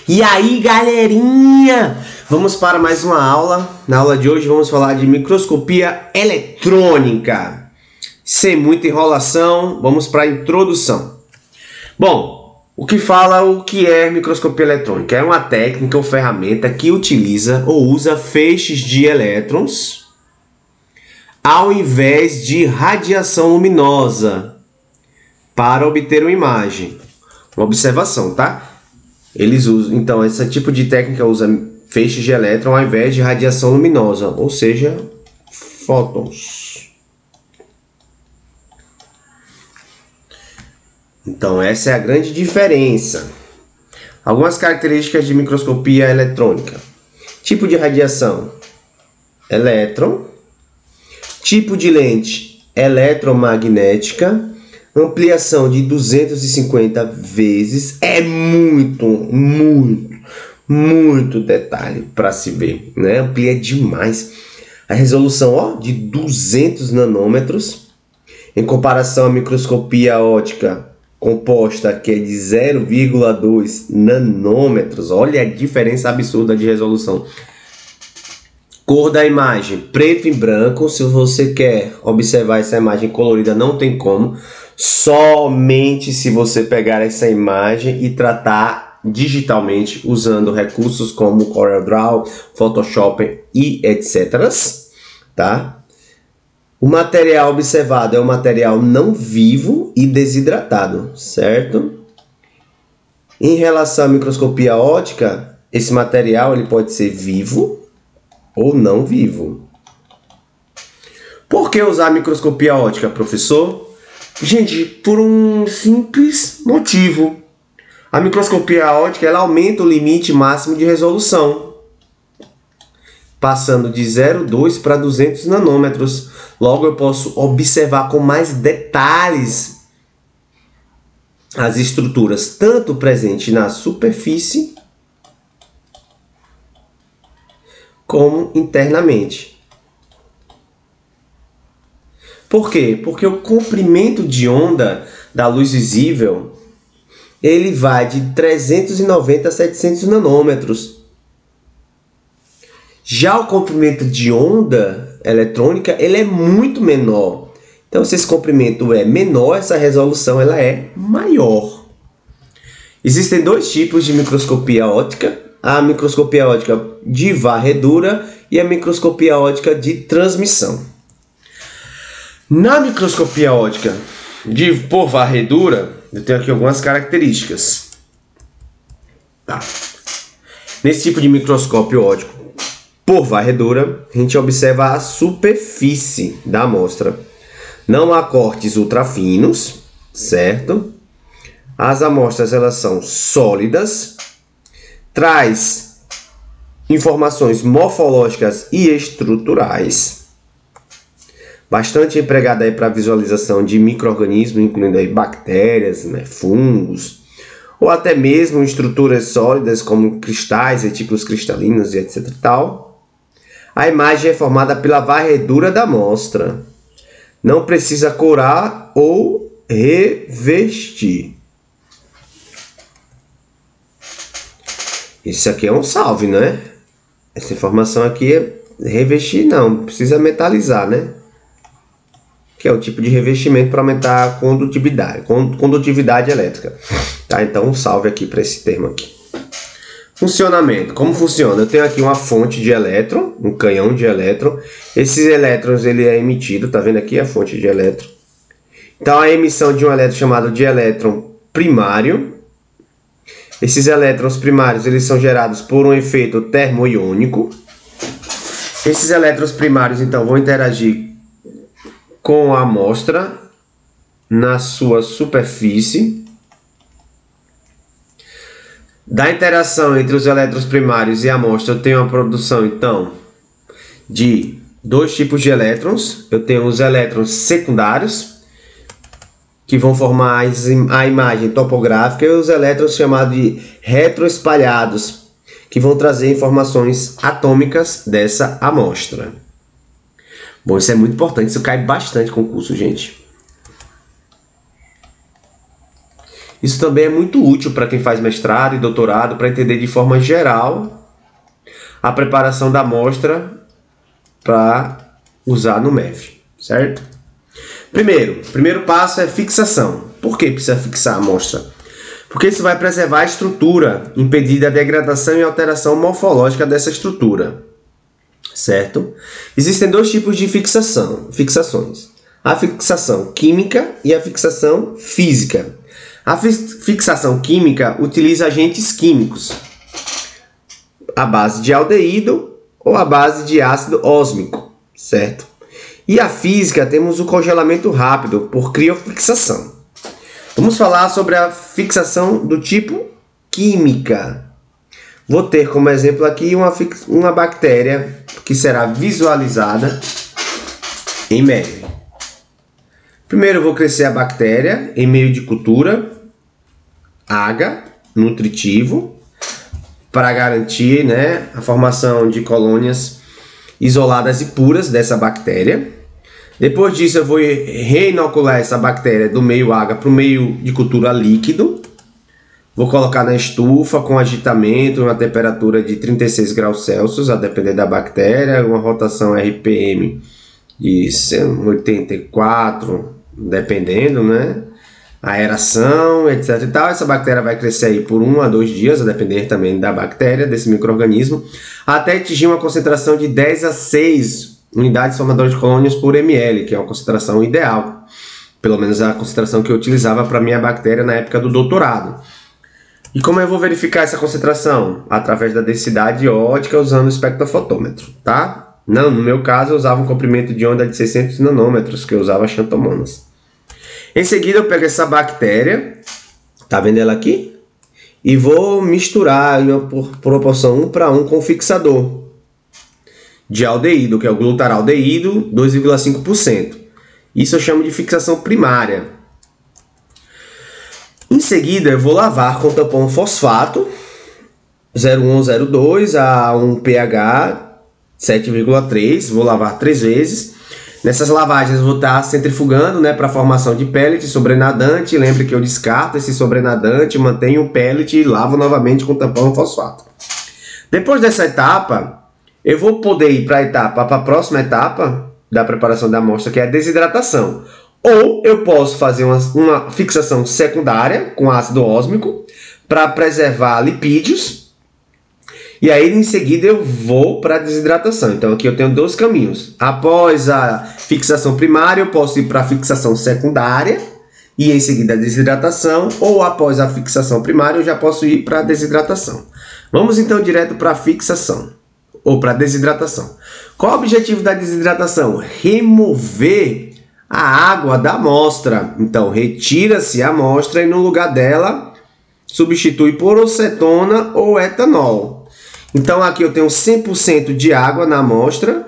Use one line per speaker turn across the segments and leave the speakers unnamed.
E aí, galerinha, vamos para mais uma aula. Na aula de hoje vamos falar de microscopia eletrônica. Sem muita enrolação, vamos para a introdução. Bom, o que é microscopia eletrônica? É uma técnica ou ferramenta que utiliza ou usa feixes de elétrons ao invés de radiação luminosa para obter uma imagem. Uma observação, tá? Eles usam, então, esse tipo de técnica usa feixes de elétron ao invés de radiação luminosa, ou seja, fótons. Então, essa é a grande diferença. Algumas características de microscopia eletrônica. Tipo de radiação, elétron. Tipo de lente, eletromagnética. Ampliação de 250 vezes. É muito detalhe para se ver, né? Amplia demais. A resolução, ó, de 200 nanômetros. Em comparação à microscopia óptica composta, que é de 0,2 nanômetros. Olha a diferença absurda de resolução. Cor da imagem, preto e branco. Se você quer observar essa imagem colorida, não tem como. Somente se você pegar essa imagem e tratar digitalmente usando recursos como CorelDRAW, Photoshop e etc. Tá? O material observado é um material não vivo e desidratado, certo? Em relação à microscopia óptica, esse material ele pode ser vivo ou não vivo. Por que usar microscopia óptica, professor? Gente, por um simples motivo. A microscopia óptica ela aumenta o limite máximo de resolução, passando de 0,2 para 200 nanômetros. Logo, eu posso observar com mais detalhes as estruturas, tanto presentes na superfície como internamente. Por quê? Porque o comprimento de onda da luz visível ele vai de 390 a 700 nanômetros. Já o comprimento de onda eletrônica ele é muito menor. Então, se esse comprimento é menor, essa resolução ela é maior. Existem dois tipos de microscopia óptica. A microscopia óptica de varredura e a microscopia óptica de transmissão. Na microscopia óptica por varredura, eu tenho aqui algumas características. Tá. Nesse tipo de microscópio óptico por varredura, a gente observa a superfície da amostra. Não há cortes ultrafinos, certo? As amostras elas são sólidas, traz informações morfológicas e estruturais. Bastante empregada para visualização de micro-organismos, incluindo aí bactérias, né, fungos, ou até mesmo estruturas sólidas como cristais, retículos cristalinos e etc. Tal. A imagem é formada pela varredura da amostra. Não precisa corar ou revestir. Isso aqui é um salve, né? Essa informação aqui é revestir, não precisa metalizar, né? Que é o tipo de revestimento para aumentar a condutividade elétrica. Tá? Então, um salve aqui para esse termo aqui. Funcionamento. Como funciona? Eu tenho aqui uma fonte de elétron, um canhão de elétron. Esses elétrons ele é emitido, tá vendo aqui a fonte de elétron? Então, a emissão de um elétron chamado de elétron primário. Esses elétrons primários eles são gerados por um efeito termoiônico. Esses elétrons primários, então, vão interagir com a amostra na sua superfície. Da interação entre os elétrons primários e a amostra, eu tenho a produção, então, de dois tipos de elétrons. Eu tenho os elétrons secundários, que vão formar a imagem topográfica, e os elétrons chamados de retroespalhados, que vão trazer informações atômicas dessa amostra. Bom, isso é muito importante, isso cai bastante com o curso, gente. Isso também é muito útil para quem faz mestrado e doutorado, para entender de forma geral a preparação da amostra para usar no MEF, certo? Primeiro passo é fixação. Por que precisa fixar a amostra? Porque isso vai preservar a estrutura, impedir a degradação e alteração morfológica dessa estrutura, certo? Existem dois tipos de fixações. A fixação química e a fixação física. A fixação química utiliza agentes químicos, à base de aldeído ou à base de ácido ósmico, certo? E a física temos o congelamento rápido por criofixação. Vamos falar sobre a fixação do tipo química. Vou ter como exemplo aqui uma bactéria que será visualizada em MEF. Primeiro eu vou crescer a bactéria em meio de cultura, agar, nutritivo, para garantir, né, a formação de colônias isoladas e puras dessa bactéria. Depois disso eu vou reinocular essa bactéria do meio agar para o meio de cultura líquido. Vou colocar na estufa com agitamento, uma temperatura de 36 graus Celsius, a depender da bactéria, uma rotação RPM de 84, dependendo, né? A aeração, etc e tal. Essa bactéria vai crescer aí por 1 a 2 dias, a depender também da bactéria, desse micro-organismo, até atingir uma concentração de 10 a 6 unidades formadoras de colônias por ml, que é uma concentração ideal. Pelo menos a concentração que eu utilizava para minha bactéria na época do doutorado. E como eu vou verificar essa concentração? Através da densidade ótica usando o espectrofotômetro, tá? Não, no meu caso eu usava um comprimento de onda de 600 nanômetros, que eu usava xantomonas. Em seguida eu pego essa bactéria, tá vendo ela aqui? E vou misturar em uma proporção 1 para 1 com o fixador de aldeído, que é o glutaraldeído, 2,5%. Isso eu chamo de fixação primária. Em seguida eu vou lavar com tampão fosfato 0102 a um pH 7,3, vou lavar 3 vezes. Nessas lavagens eu vou estar centrifugando, né, para a formação de pellet sobrenadante. Lembre que eu descarto esse sobrenadante, mantenho o pellet e lavo novamente com tampão fosfato. Depois dessa etapa, eu vou poder ir para a próxima etapa da preparação da amostra, que é a desidratação. Ou eu posso fazer uma fixação secundária com ácido ósmico para preservar lipídios. E aí, em seguida, eu vou para a desidratação. Então, aqui eu tenho 2 caminhos. Após a fixação primária, eu posso ir para a fixação secundária e, em seguida, a desidratação. Ou, após a fixação primária, eu já posso ir para a desidratação. Vamos, então, direto para a fixação ou para a desidratação. Qual é o objetivo da desidratação? Remover a água da amostra. Então, retira-se a amostra e, no lugar dela, substitui por acetona ou etanol. Então, aqui eu tenho 100% de água na amostra.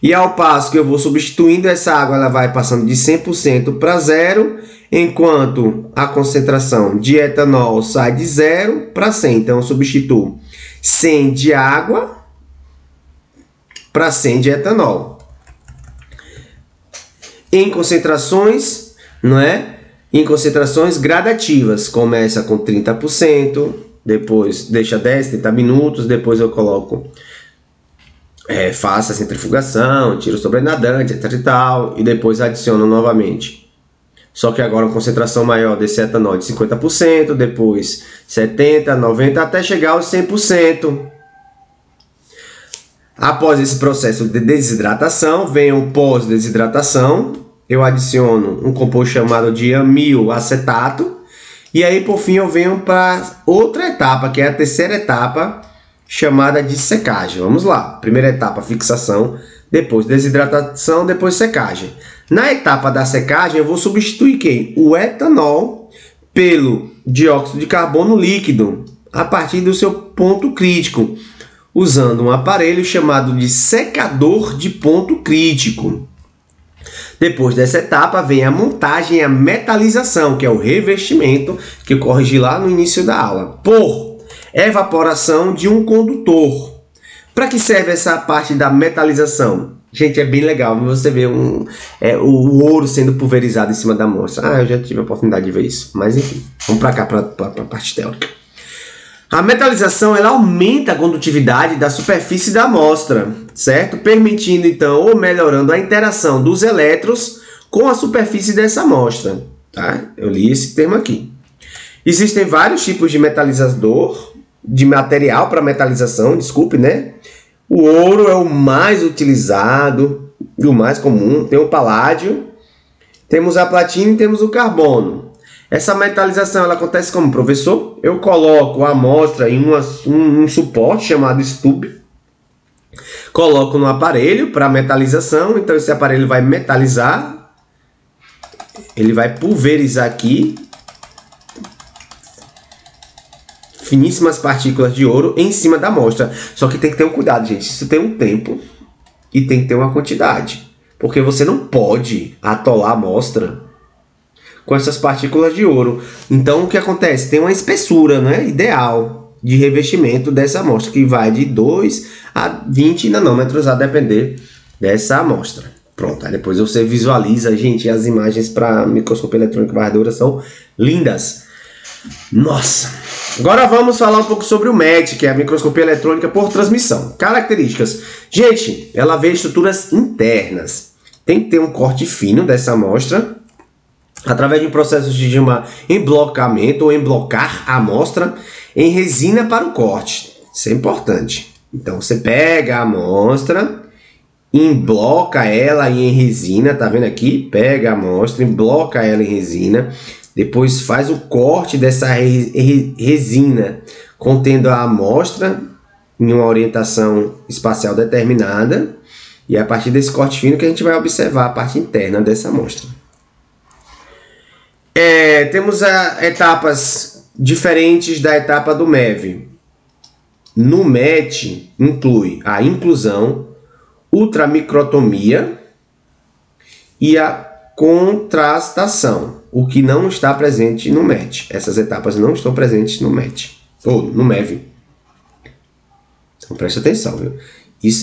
E ao passo que eu vou substituindo, essa água ela vai passando de 100% para 0, enquanto a concentração de etanol sai de 0 para 100. Então, eu substituo 100 de água para 100 de etanol. Em concentrações, não é? Em concentrações gradativas. Começa com 30%, depois deixa 10, 30 minutos, depois eu coloco, faço a centrifugação, tiro o sobrenadante, etc e tal, e depois adiciono novamente. Só que agora a concentração maior desse etanol é de 50%, depois 70%, 90%, até chegar aos 100%. Após esse processo de desidratação, vem o pós-desidratação. Eu adiciono um composto chamado de amil acetato. E aí, por fim, eu venho para outra etapa, que é a terceira etapa, chamada de secagem. Vamos lá. Primeira etapa, fixação. Depois desidratação, depois secagem. Na etapa da secagem, eu vou substituir quem? O etanol pelo dióxido de carbono líquido, a partir do seu ponto crítico, usando um aparelho chamado de secador de ponto crítico. Depois dessa etapa vem a montagem e a metalização, que é o revestimento que eu corrigi lá no início da aula, por evaporação de um condutor. Para que serve essa parte da metalização? Gente, é bem legal você ver o ouro sendo pulverizado em cima da amostra. Ah, eu já tive a oportunidade de ver isso. Mas enfim, vamos para cá, para a parte teórica. A metalização, ela aumenta a condutividade da superfície da amostra, certo? Permitindo então ou melhorando a interação dos elétrons com a superfície dessa amostra, tá? Eu li esse termo aqui. Existem vários tipos de metalizador, de material para metalização, desculpe, né? O ouro é o mais utilizado e o mais comum. Tem o paládio, temos a platina e temos o carbono. Essa metalização ela acontece como, professor? Eu coloco a amostra em um suporte chamado stub, coloco no aparelho para metalização, então esse aparelho vai metalizar, ele vai pulverizar aqui finíssimas partículas de ouro em cima da amostra. Só que tem que ter um cuidado, gente. Isso tem um tempo e tem que ter uma quantidade. Porque você não pode atolar a amostra com essas partículas de ouro. Então, o que acontece? Tem uma espessura, né, ideal de revestimento dessa amostra, que vai de 2 a 20 nanômetros, a depender dessa amostra. Pronto, aí depois você visualiza, gente, as imagens para microscopia eletrônica varredora são lindas. Nossa! Agora vamos falar um pouco sobre o MET, que é a microscopia eletrônica por transmissão. Características. Gente, ela vê estruturas internas. Tem que ter um corte fino dessa amostra, através de um processo de emblocamento ou emblocar a amostra em resina para o corte. Isso é importante. Então, você pega a amostra, embloca ela em resina, tá vendo aqui? Pega a amostra, embloca ela em resina, depois faz o corte dessa resina contendo a amostra em uma orientação espacial determinada, e é a partir desse corte fino que a gente vai observar a parte interna dessa amostra. Temos etapas diferentes da etapa do MEV. No MET inclui a inclusão, ultramicrotomia e a contrastação, o que não está presente no MET. Essas etapas não estão presentes no MET, ou no MEV. Então preste atenção, viu?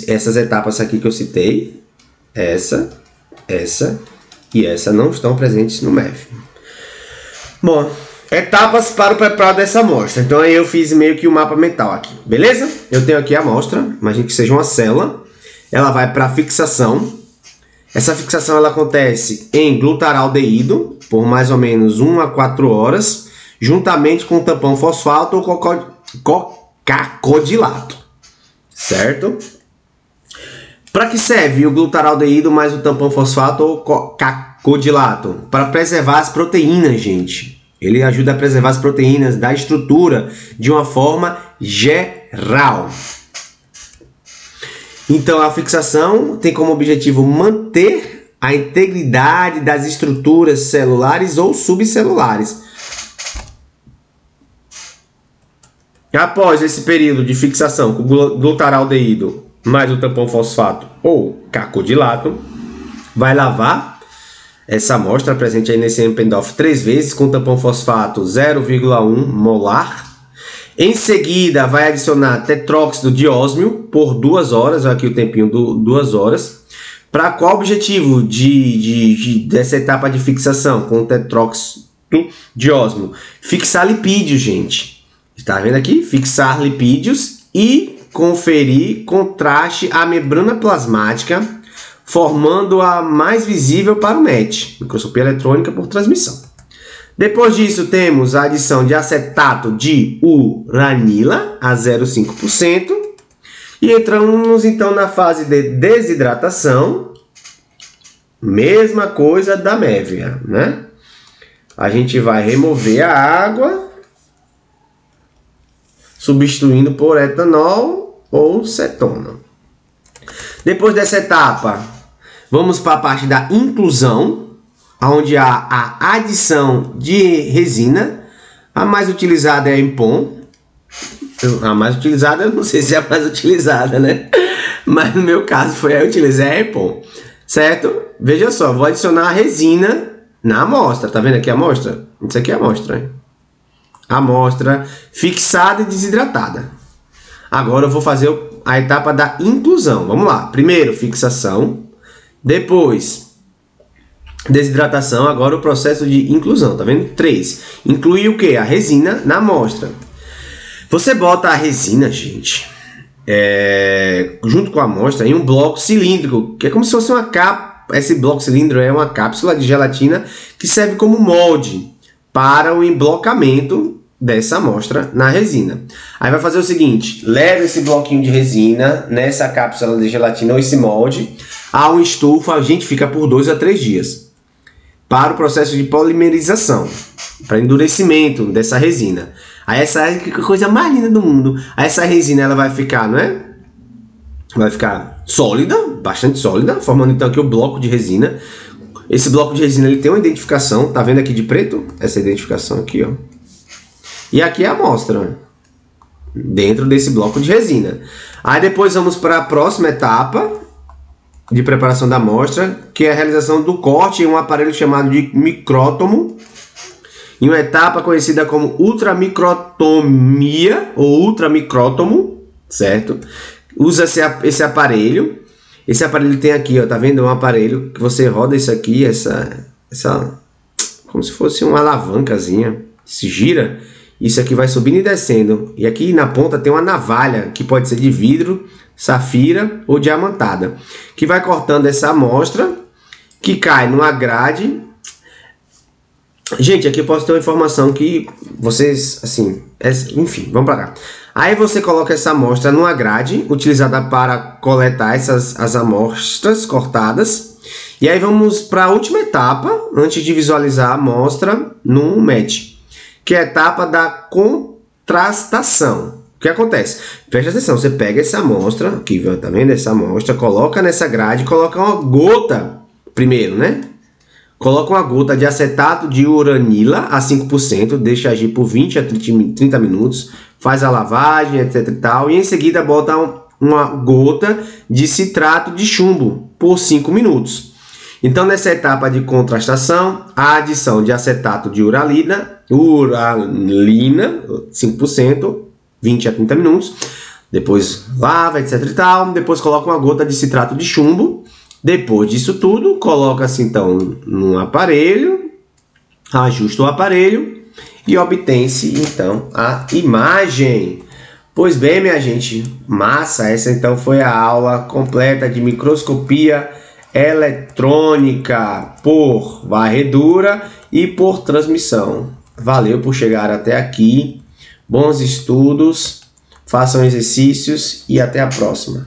Essas etapas aqui que eu citei, essa e essa não estão presentes no MEV. Bom, etapas para o preparo dessa amostra. Então aí eu fiz meio que um mapa mental aqui, beleza? Eu tenho aqui a amostra, imagine que seja uma célula. Ela vai para fixação. Essa fixação ela acontece em glutaraldeído por mais ou menos 1 a 4 horas, juntamente com tampão fosfato ou cacodilato, certo? Para que serve o glutaraldeído mais o tampão fosfato ou cacodilato? Para preservar as proteínas, gente. Ele ajuda a preservar as proteínas da estrutura de uma forma geral. Então, a fixação tem como objetivo manter a integridade das estruturas celulares ou subcelulares. Após esse período de fixação com glutaraldeído mais o tampão fosfato ou cacodilato, vai lavar essa amostra presente aí nesse Eppendorf 3 vezes com tampão fosfato 0,1 molar. Em seguida, vai adicionar tetróxido de ósmio por 2 horas, aqui o tempinho 2 horas. Para qual objetivo dessa etapa de fixação com o tetróxido de ósmio? Fixar lipídios, gente. Está vendo aqui? Fixar lipídios e conferir contraste à membrana plasmática, formando-a mais visível para o MET, microscopia eletrônica por transmissão. Depois disso, temos a adição de acetato de uranila a 0,5%. E entramos então na fase de desidratação. Mesma coisa da mévia, né? A gente vai remover a água, substituindo por etanol ou cetona. Depois dessa etapa, vamos para a parte da inclusão, onde há a adição de resina. A mais utilizada é a Empon. A mais utilizada, eu não sei se é a mais utilizada, né? Mas no meu caso foi a que eu utilizei a Empon, certo? Veja só, vou adicionar a resina na amostra. Tá vendo aqui a amostra? Isso aqui é a amostra, hein? A amostra fixada e desidratada. Agora eu vou fazer a etapa da inclusão. Vamos lá. Primeiro, fixação. Depois, desidratação. Agora o processo de inclusão. Tá vendo? 3. Inclui o que? A resina na amostra. Você bota a resina, gente, junto com a amostra em um bloco cilíndrico, que é como se fosse uma capa. Esse bloco cilíndrico é uma cápsula de gelatina que serve como molde para o emblocamento dessa amostra na resina. Aí vai fazer o seguinte: leva esse bloquinho de resina nessa cápsula de gelatina ou esse molde a um estufa. A gente fica por 2 a 3 dias para o processo de polimerização, para endurecimento dessa resina. Aí essa é a coisa mais linda do mundo. Aí essa resina ela vai ficar, não é? Vai ficar sólida, bastante sólida, formando então aqui o bloco de resina. Esse bloco de resina ele tem uma identificação, tá vendo aqui de preto? Essa identificação aqui, ó. E aqui é a amostra dentro desse bloco de resina. Aí depois vamos para a próxima etapa de preparação da amostra, que é a realização do corte em um aparelho chamado de micrótomo, em uma etapa conhecida como ultramicrotomia ou ultramicrótomo, certo? Usa-se esse aparelho. Esse aparelho tem aqui, ó, tá vendo? É um aparelho que você roda isso aqui, essa como se fosse uma alavancazinha, se gira, isso aqui vai subindo e descendo. E aqui na ponta tem uma navalha, que pode ser de vidro, safira ou diamantada, que vai cortando essa amostra, que cai numa grade. Gente, aqui eu posso ter uma informação que vocês, assim, enfim, vamos para cá. Aí você coloca essa amostra numa grade, utilizada para coletar as amostras cortadas. E aí vamos para a última etapa, antes de visualizar a amostra no MET, que é a etapa da contrastação. O que acontece? Presta atenção, você pega essa amostra, aqui, tá vendo essa amostra, coloca nessa grade, coloca uma gota, primeiro, né? Coloca uma gota de acetato de uranila a 5%, deixa agir por 20 a 30 minutos, faz a lavagem, etc e tal, e em seguida bota uma gota de citrato de chumbo por 5 minutos. Então, nessa etapa de contrastação, a adição de acetato de uralina, 5%, 20 a 30 minutos, depois lava, etc e tal, depois coloca uma gota de citrato de chumbo. Depois disso tudo, coloca-se então num aparelho, ajusta o aparelho e obtém-se então a imagem. Pois bem, minha gente, massa! Essa então foi a aula completa de microscopia eletrônica por varredura e por transmissão. Valeu por chegar até aqui, bons estudos, façam exercícios e até a próxima.